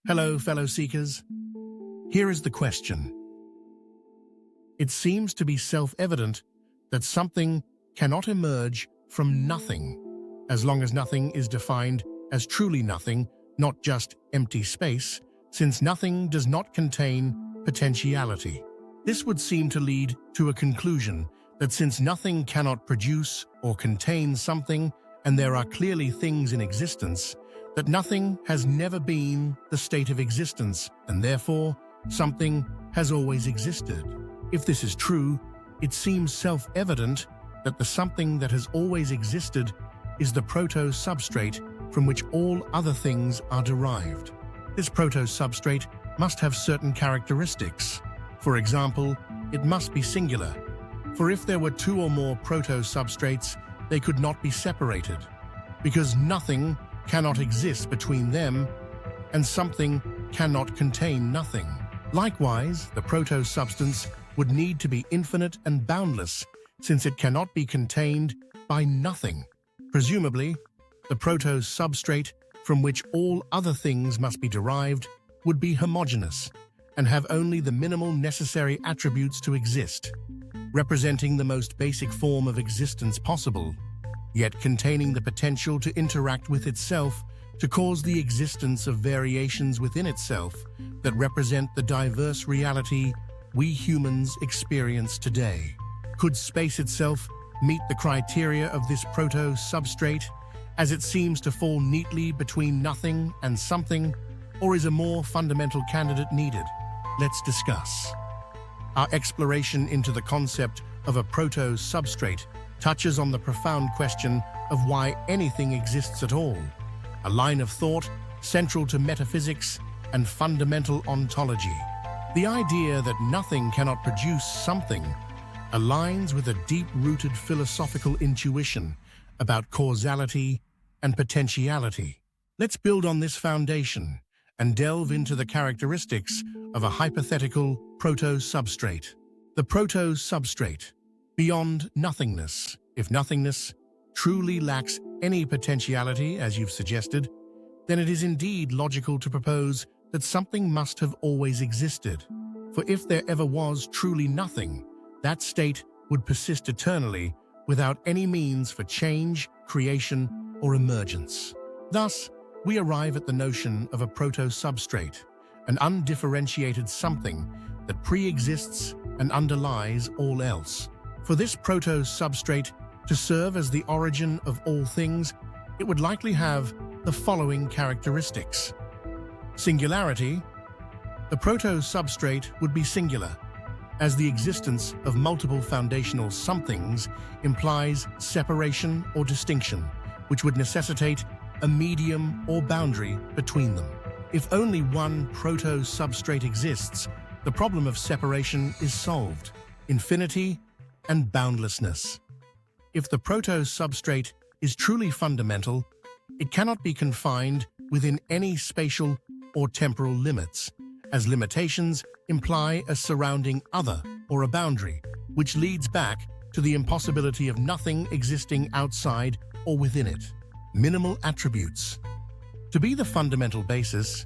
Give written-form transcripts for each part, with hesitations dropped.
Hello, fellow seekers. Here is the question. It seems to be self-evident that something cannot emerge from nothing, as long as nothing is defined as truly nothing, not just empty space, since nothing does not contain potentiality. This would seem to lead to a conclusion that since nothing cannot produce or contain something, and there are clearly things in existence, that nothing has never been the state of existence, and therefore something has always existed. If this is true, it seems self-evident that the something that has always existed is the proto-substrate from which all other things are derived. This proto-substrate must have certain characteristics. For example, it must be singular, for if there were two or more proto-substrates, they could not be separated, because nothing cannot exist between them, and something cannot contain nothing. Likewise, the proto-substance would need to be infinite and boundless, since it cannot be contained by nothing. Presumably, the proto-substrate from which all other things must be derived would be homogeneous and have only the minimal necessary attributes to exist, representing the most basic form of existence possible, yet containing the potential to interact with itself to cause the existence of variations within itself that represent the diverse reality we humans experience today. Could space itself meet the criteria of this proto-substrate, as it seems to fall neatly between nothing and something, or is a more fundamental candidate needed? Let's discuss. Our exploration into the concept of a proto-substrate touches on the profound question of why anything exists at all, a line of thought central to metaphysics and fundamental ontology. The idea that nothing cannot produce something aligns with a deep-rooted philosophical intuition about causality and potentiality. Let's build on this foundation and delve into the characteristics of a hypothetical proto-substrate. The proto-substrate, beyond nothingness. If nothingness truly lacks any potentiality, as you've suggested, then it is indeed logical to propose that something must have always existed. For if there ever was truly nothing, that state would persist eternally without any means for change, creation, or emergence. Thus, we arrive at the notion of a proto-substrate, an undifferentiated something that pre-exists and underlies all else. For this proto-substrate to serve as the origin of all things, it would likely have the following characteristics. Singularity. The proto-substrate would be singular, as the existence of multiple foundational somethings implies separation or distinction, which would necessitate a medium or boundary between them. If only one proto-substrate exists, the problem of separation is solved. Infinity and boundlessness. If the proto-substrate is truly fundamental, it cannot be confined within any spatial or temporal limits, as limitations imply a surrounding other or a boundary, which leads back to the impossibility of nothing existing outside or within it. Minimal attributes. To be the fundamental basis,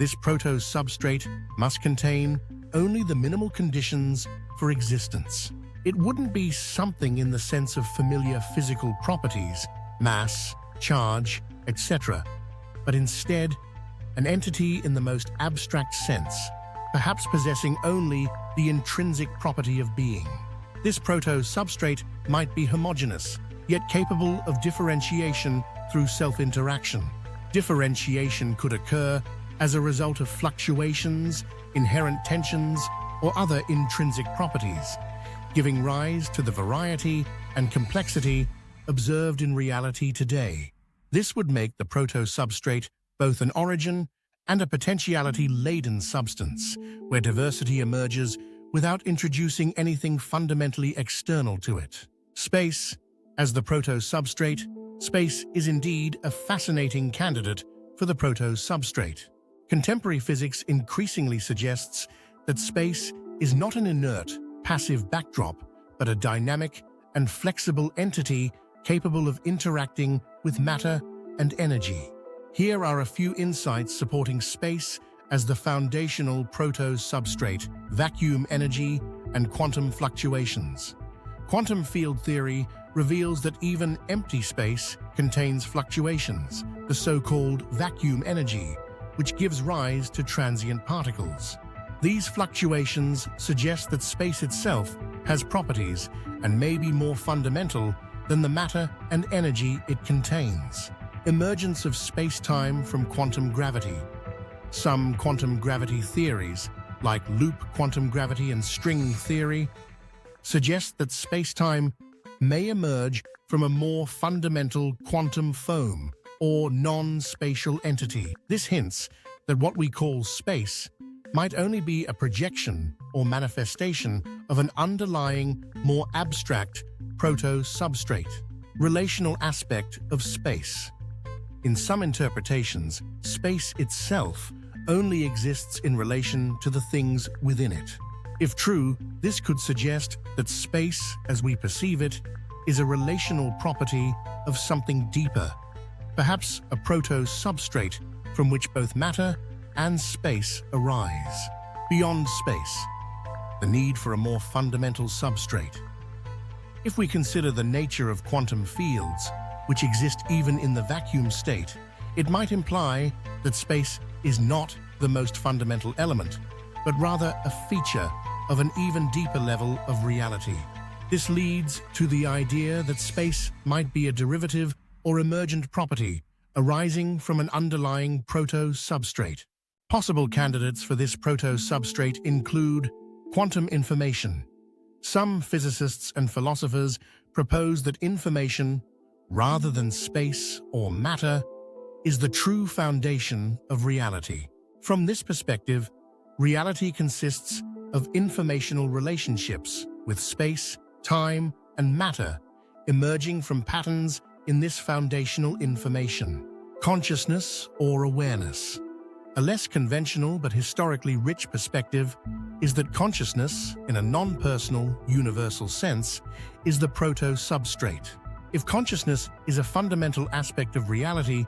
this proto-substrate must contain only the minimal conditions for existence. It wouldn't be something in the sense of familiar physical properties, mass, charge, etc., but instead an entity in the most abstract sense, perhaps possessing only the intrinsic property of being. This proto-substrate might be homogeneous, yet capable of differentiation through self-interaction. Differentiation could occur as a result of fluctuations, inherent tensions, or other intrinsic properties, giving rise to the variety and complexity observed in reality today. This would make the proto-substrate both an origin and a potentiality-laden substance, where diversity emerges without introducing anything fundamentally external to it. Space. As the proto-substrate, space is indeed a fascinating candidate for the proto-substrate. Contemporary physics increasingly suggests that space is not an inert, passive backdrop, but a dynamic and flexible entity capable of interacting with matter and energy. Here are a few insights supporting space as the foundational proto-substrate, vacuum energy, and quantum fluctuations. Quantum field theory reveals that even empty space contains fluctuations, the so-called vacuum energy, which gives rise to transient particles. These fluctuations suggest that space itself has properties and may be more fundamental than the matter and energy it contains. Emergence of space-time from quantum gravity. Some quantum gravity theories, like loop quantum gravity and string theory, suggest that space-time may emerge from a more fundamental quantum foam or non-spatial entity. This hints that what we call space might only be a projection or manifestation of an underlying, more abstract proto-substrate. Relational aspect of space. In some interpretations, space itself only exists in relation to the things within it. If true, this could suggest that space, as we perceive it, is a relational property of something deeper, perhaps a proto-substrate from which both matter and space arise. Beyond space, the need for a more fundamental substrate. If we consider the nature of quantum fields, which exist even in the vacuum state, it might imply that space is not the most fundamental element, but rather a feature of an even deeper level of reality. This leads to the idea that space might be a derivative or emergent property arising from an underlying proto-substrate. Possible candidates for this proto-substrate include quantum information. Some physicists and philosophers propose that information, rather than space or matter, is the true foundation of reality. From this perspective, reality consists of informational relationships with space, time, and matter emerging from patterns in this foundational information. Consciousness or awareness. A less conventional but historically rich perspective is that consciousness, in a non-personal, universal sense, is the proto-substrate. If consciousness is a fundamental aspect of reality,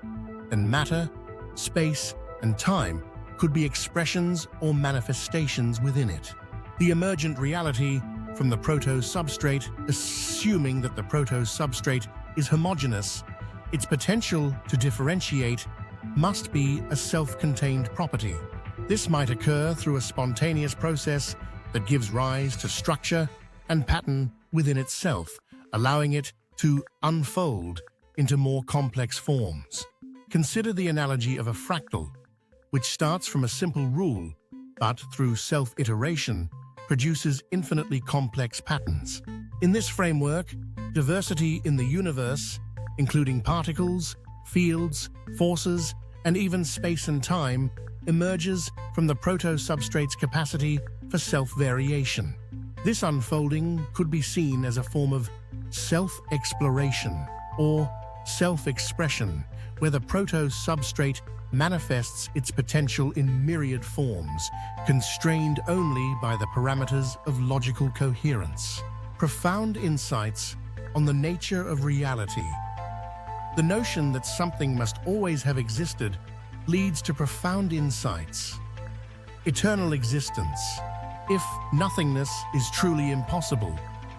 then matter, space, and time could be expressions or manifestations within it. The emergent reality from the proto-substrate, assuming that the proto-substrate is homogeneous, its potential to differentiate must be a self-contained property. This might occur through a spontaneous process that gives rise to structure and pattern within itself, allowing it to unfold into more complex forms. Consider the analogy of a fractal, which starts from a simple rule, but through self-iteration produces infinitely complex patterns. In this framework, diversity in the universe, including particles, fields, forces, and even space and time, emerges from the proto-substrate's capacity for self-variation. This unfolding could be seen as a form of self-exploration or self-expression, where the proto-substrate manifests its potential in myriad forms, constrained only by the parameters of logical coherence. Profound insights on the nature of reality. The notion that something must always have existed leads to profound insights. Eternal existence. If nothingness is truly impossible,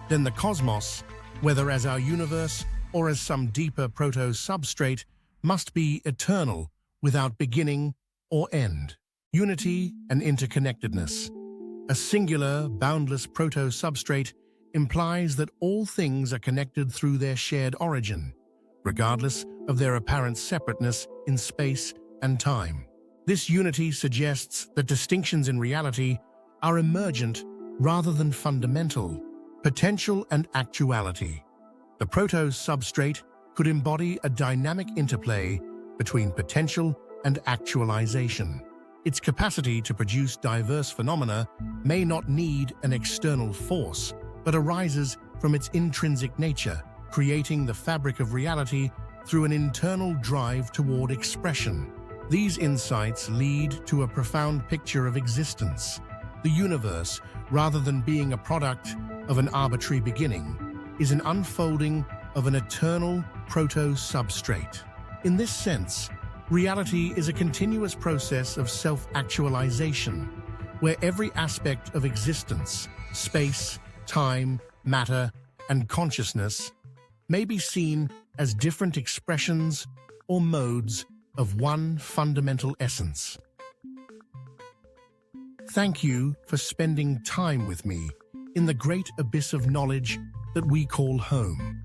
then the cosmos, whether as our universe or as some deeper proto-substrate, must be eternal, without beginning or end. Unity and interconnectedness. A singular, boundless proto-substrate implies that all things are connected through their shared origin, regardless of their apparent separateness in space and time. This unity suggests that distinctions in reality are emergent rather than fundamental. Potential and actuality. The proto-substrate could embody a dynamic interplay between potential and actualization. Its capacity to produce diverse phenomena may not need an external force, but arises from its intrinsic nature, creating the fabric of reality through an internal drive toward expression. These insights lead to a profound picture of existence. The universe, rather than being a product of an arbitrary beginning, is an unfolding of an eternal proto-substrate. In this sense, Reality is a continuous process of self-actualization, where every aspect of existence, space, time, matter, and consciousness may be seen as different expressions or modes of one fundamental essence. Thank you for spending time with me in the great abyss of knowledge that we call home.